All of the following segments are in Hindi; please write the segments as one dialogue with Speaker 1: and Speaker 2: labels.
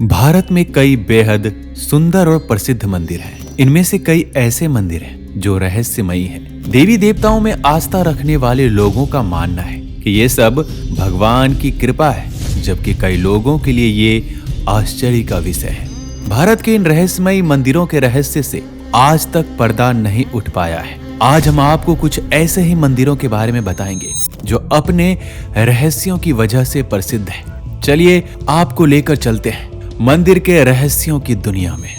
Speaker 1: भारत में कई बेहद सुंदर और प्रसिद्ध मंदिर हैं। इनमें से कई ऐसे मंदिर हैं जो रहस्यमयी हैं। देवी देवताओं में आस्था रखने वाले लोगों का मानना है कि ये सब भगवान की कृपा है, जबकि कई लोगों के लिए ये आश्चर्य का विषय है। भारत के इन रहस्यमयी मंदिरों के रहस्य से आज तक पर्दा नहीं उठ पाया है। आज हम आपको कुछ ऐसे ही मंदिरों के बारे में बताएंगे जो अपने रहस्यों की वजह से प्रसिद्ध है। चलिए आपको लेकर चलते हैं मंदिर के रहस्यों की दुनिया में।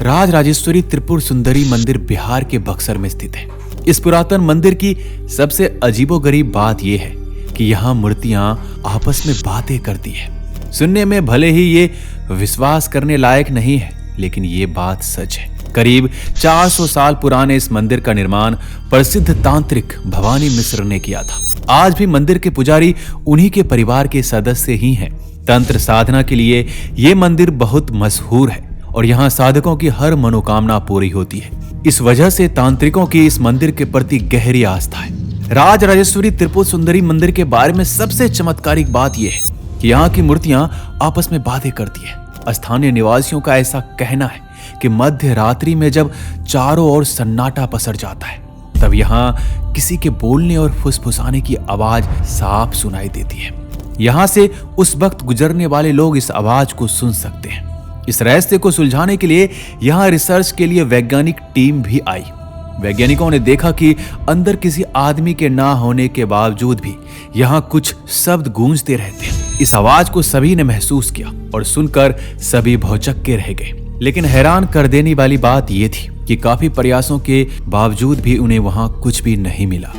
Speaker 1: राजराजेश्वरी त्रिपुर सुंदरी मंदिर बिहार के बक्सर में स्थित है। इस पुरातन मंदिर की सबसे अजीबोगरीब बात यह है कि यहाँ मूर्तियां आपस में बातें करती है। सुनने में भले ही ये विश्वास करने लायक नहीं है, लेकिन ये बात सच है। करीब 400 साल पुराने इस मंदिर का निर्माण प्रसिद्ध तांत्रिक भवानी मिश्र ने किया था। आज भी मंदिर के पुजारी उन्हीं के परिवार के सदस्य ही हैं। तंत्र साधना के लिए ये मंदिर बहुत मशहूर है और यहाँ साधकों की हर मनोकामना पूरी होती है। इस वजह से तांत्रिकों की इस मंदिर के प्रति गहरी आस्था है। राजराजेश्वरी त्रिपुर सुंदरी मंदिर के बारे में सबसे चमत्कारिक बात यह है कि यहाँ की मूर्तियां आपस में बातें करती है। स्थानीय निवासियों का ऐसा कहना है कि मध्य रात्रि में जब चारों ओर सन्नाटा पसर जाता है, तब यहाँ किसी के बोलने और फुसफुसाने की आवाज साफ सुनाई देती है। यहाँ से उस वक्त गुजरने वाले लोग इस आवाज को सुन सकते हैं। इस रहस्य को सुलझाने के लिए यहाँ रिसर्च के लिए वैज्ञानिक टीम भी आई। वैज्ञानिकों ने देखा कि अंदर किसी आदमी के ना होने के बावजूद भी यहाँ कुछ शब्द गूंजते रहते हैं। इस आवाज को सभी ने महसूस किया और सुनकर सभी भौचक्के रह गए। लेकिन हैरान कर देने वाली बात यह थी कि काफी प्रयासों के बावजूद भी उन्हें वहां कुछ भी नहीं मिला।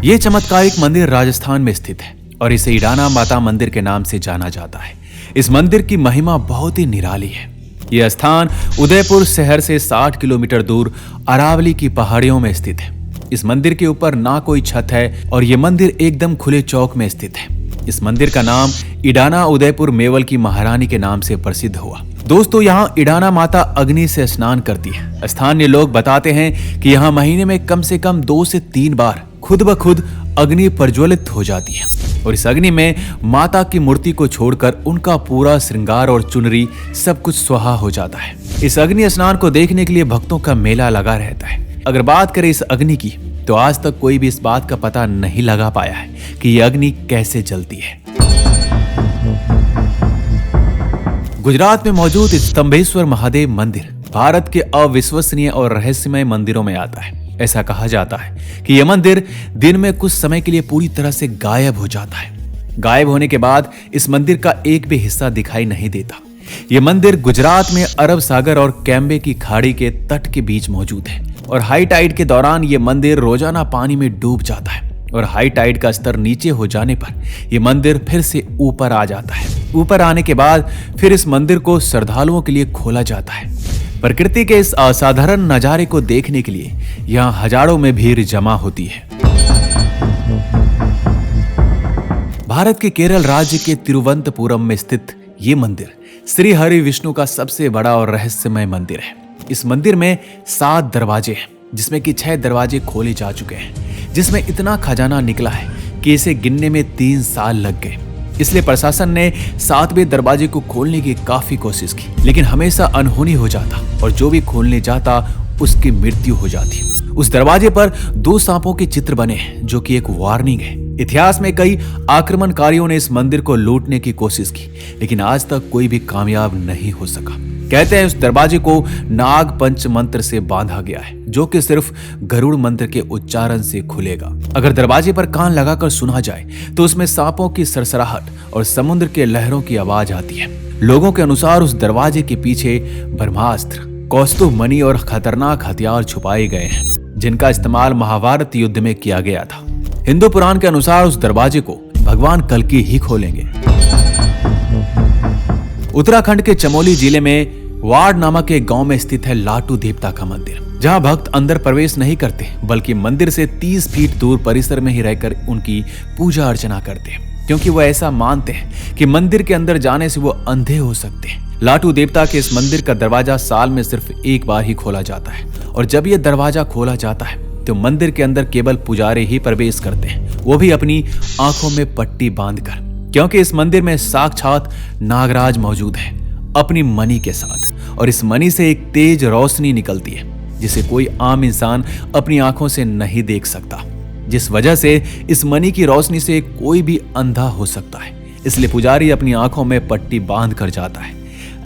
Speaker 1: यह चमत्कारिक मंदिर राजस्थान में स्थित है और इसे इडाना माता मंदिर के नाम से जाना जाता है। इस मंदिर की महिमा बहुत ही निराली है। यह स्थान उदयपुर शहर से 60 किलोमीटर दूर अरावली की पहाड़ियों में स्थित है। इस मंदिर के ऊपर ना कोई छत है और यह मंदिर एकदम खुले चौक में स्थित है। इस मंदिर का नाम इडाना उदयपुर मेवल की महारानी के नाम से प्रसिद्ध हुआ। दोस्तों, यहाँ इडाना माता अग्नि से स्नान करती है। स्थानीय लोग बताते हैं कि यहाँ महीने में कम से कम 2 से 3 बार खुद ब खुद अग्नि प्रज्वलित हो जाती है और इस अग्नि में माता की मूर्ति को छोड़कर उनका पूरा श्रृंगार और चुनरी सब कुछ स्वाहा हो जाता है। इस अग्नि स्नान को देखने के लिए भक्तों का मेला लगा रहता है। अगर बात करें इस अग्नि की, तो आज तक कोई भी इस बात का पता नहीं लगा पाया है कि यह अग्नि कैसे जलती है। गुजरात में मौजूद स्तंभेश्वर महादेव मंदिर भारत के अविश्वसनीय और रहस्यमय मंदिरों में आता है। ऐसा कहा जाता है कि यह मंदिर दिन में कुछ समय के लिए पूरी तरह से गायब हो जाता है। गायब होने के बाद इस मंदिर का एक भी हिस्सा दिखाई नहीं देता। यह मंदिर गुजरात में अरब सागर और कैम्बे की खाड़ी के तट के बीच मौजूद है और हाई टाइड के दौरान यह मंदिर रोजाना पानी में डूब जाता है और हाई टाइड का स्तर नीचे हो जाने पर यह मंदिर फिर से ऊपर आ जाता है। ऊपर आने के बाद फिर इस मंदिर को श्रद्धालुओं के लिए खोला जाता है। प्रकृति के इस असाधारण नजारे को देखने के लिए यहाँ हजारों में भीड़ जमा होती है। भारत के केरल राज्य के तिरुवनंतपुरम में स्थित ये मंदिर श्री हरि विष्णु का सबसे बड़ा और रहस्यमय मंदिर है। इस मंदिर में 7 दरवाजे हैं, जिसमें कि 6 दरवाजे खोले जा चुके हैं, जिसमें इतना खजाना निकला है कि इसे गिनने में 3 साल लग गए। इसलिए प्रशासन ने 7वें दरवाजे को खोलने की काफी कोशिश की, लेकिन हमेशा अनहोनी हो जाता और जो भी खोलने जाता उसकी मृत्यु हो जाती। उस दरवाजे पर 2 सांपों के चित्र बने हैं, जो कि एक वार्निंग है। इतिहास में कई आक्रमणकारियों ने इस मंदिर को लूटने की कोशिश की, लेकिन आज तक कोई भी कामयाब नहीं हो सका। कहते हैं उस दरवाजे को नाग पंच मंत्र से बांधा गया है, जो कि सिर्फ गरुड़ मंत्र के उच्चारण से खुलेगा। अगर दरवाजे पर कान लगाकर सुना जाए तो उसमें सांपों की सरसराहट और समुद्र के लहरों की आवाज आती है। लोगों के अनुसार उस दरवाजे के पीछे ब्रह्मास्त्र, कौस्तुभ मणि और खतरनाक हथियार छुपाए गए हैं, जिनका इस्तेमाल महाभारत युद्ध में किया गया था। हिंदू पुराण के अनुसार उस दरवाजे को भगवान कल्कि ही खोलेंगे। उत्तराखंड के चमोली जिले में वाड़ नामक एक गांव में स्थित है लाटू देवता का मंदिर, जहां भक्त अंदर प्रवेश नहीं करते, बल्कि मंदिर से 30 फीट दूर परिसर में ही रहकर उनकी पूजा अर्चना करते हैं, क्योंकि वो ऐसा मानते हैं कि मंदिर के अंदर जाने से वो अंधे हो सकते हैं। लाटू देवता के इस मंदिर का दरवाजा साल में सिर्फ एक बार ही खोला जाता है और जब यह दरवाजा खोला जाता है तो मंदिर के अंदर केवल पुजारी ही प्रवेश करते हैं, वो भी अपनी आंखों में पट्टी बांधकर, क्योंकि इस मंदिर में साक्षात नागराज मौजूद है अपनी मणि के साथ। और इस मणि से एक तेज रोशनी निकलती है जिसे कोई आम इंसान अपनी आंखों से नहीं देख सकता, जिस वजह से इस मणि की रोशनी से कोई भी अंधा हो सकता है। इसलिए पुजारी अपनी आंखों में पट्टी बांध कर जाता है।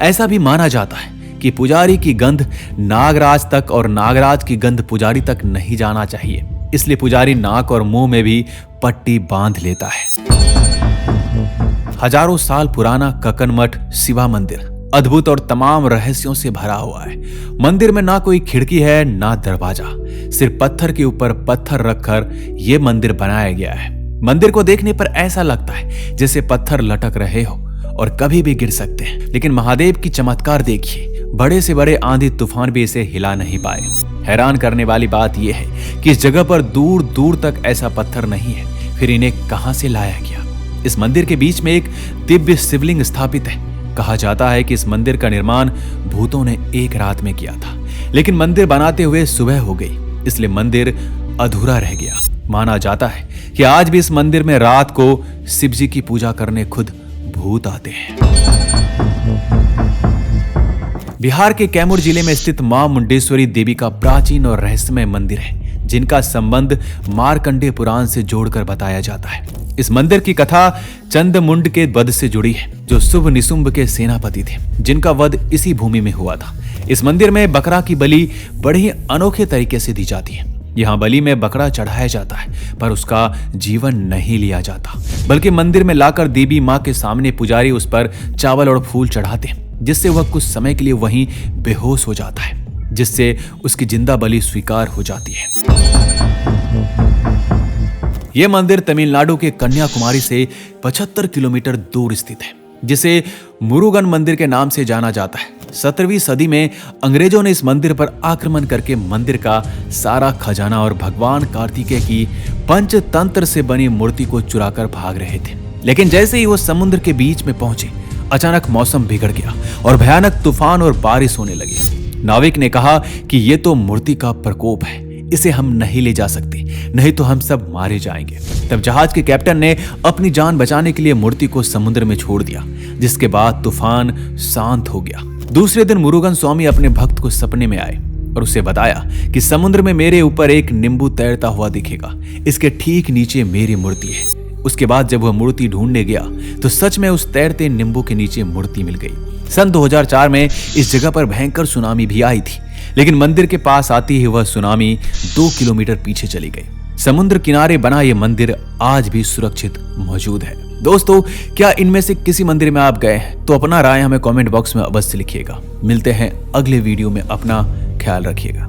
Speaker 1: ऐसा भी माना जाता है कि पुजारी की गंध नागराज तक और नागराज की गंध पुजारी तक नहीं जाना चाहिए, इसलिए पुजारी नाक और मुंह में भी पट्टी बांध लेता है। हजारों साल पुराना ककनमठ शिवा मंदिर अद्भुत और तमाम रहस्यों से भरा हुआ है। मंदिर में ना कोई खिड़की है ना दरवाजा, सिर्फ पत्थर के ऊपर पत्थर रखकर यह मंदिर बनाया गया है। मंदिर को देखने पर ऐसा लगता है जैसे पत्थर लटक रहे हो और कभी भी गिर सकते हैं। लेकिन महादेव की चमत्कार देखिए, बड़े से बड़े आंधी तूफान भी इसे हिला नहीं पाए। हैरान करने वाली बात यह है कि इस जगह पर दूर दूर तक ऐसा पत्थर नहीं है, फिर इन्हें कहां से लाया गया। इस मंदिर के बीच में एक दिव्य शिवलिंग स्थापित है। कहा जाता है कि इस मंदिर का निर्माण भूतों ने एक रात में किया था, लेकिन मंदिर बनाते हुए सुबह हो गई, इसलिए मंदिर अधूरा रह गया। माना जाता है कि आज भी इस मंदिर में रात को शिव जी की पूजा करने खुद भूत आते हैं। बिहार के कैमूर जिले में स्थित मां मुंडेश्वरी देवी का प्राचीन और रहस्यमय मंदिर है, जिनका संबंध मार्कंडेय पुराण से जोड़कर बताया जाता है। इस मंदिर की कथा चंद्रमुंड के वध से जुड़ी है, जो शुभ निशुंभ के सेनापति थे, जिनका वध इसी भूमि में हुआ था। इस मंदिर में बकरा की बलि बड़े ही अनोखे तरीके से दी जाती है। यहाँ बलि में बकरा चढ़ाया जाता है, पर उसका जीवन नहीं लिया जाता, बल्कि मंदिर में लाकर देवी माँ के सामने पुजारी उस पर चावल और फूल चढ़ाते हैं, जिससे वह कुछ समय के लिए वहीं बेहोश हो जाता है, जिससे उसकी जिंदा बलि स्वीकार हो जाती है। यह मंदिर तमिलनाडु के कन्याकुमारी से 75 किलोमीटर दूर स्थित है, जिसे मुरुगन मंदिर के नाम से जाना जाता है। 17वीं सदी में अंग्रेजों ने इस मंदिर पर आक्रमण करके मंदिर का सारा खजाना और भगवान कार्तिकेय की पंचतंत्र से बनी मूर्ति को चुराकर भाग रहे थे। लेकिन जैसे ही वो समुद्र के बीच में पहुंचे, अचानक मौसम बिगड़ गया और भयानक तूफान और बारिश होने लगी। नाविक ने कहा कि ये तो मूर्ति का प्रकोप है, इसे हम नहीं ले जा सकते, नहीं तो हम सब मारे जाएंगे। तब जहाज के कैप्टन ने अपनी जान बचाने के लिए मूर्ति को समुद्र में छोड़ दिया, जिसके बाद तूफान शांत हो गया। दूसरे दिन मुरुगन स्वामी अपने भक्त को सपने में आए और उसे बताया कि समुद्र में मेरे ऊपर एक नींबू तैरता हुआ दिखेगा, इसके ठीक नीचे मेरी मूर्ति है। उसके बाद जब वह मूर्ति ढूंढने गया तो सच में उस तैरते नींबू के नीचे मूर्ति मिल गई। सन 2004 में इस जगह पर भयंकर सुनामी भी आई थी, लेकिन मंदिर के पास आती ही वह सुनामी 2 किलोमीटर पीछे चली गई। समुद्र किनारे बना यह मंदिर आज भी सुरक्षित मौजूद है। दोस्तों, क्या इनमें से किसी मंदिर में आप गए हैं? तो अपना राय हमें कमेंट बॉक्स में अवश्य लिखिएगा। मिलते हैं अगले वीडियो में, अपना ख्याल रखिएगा।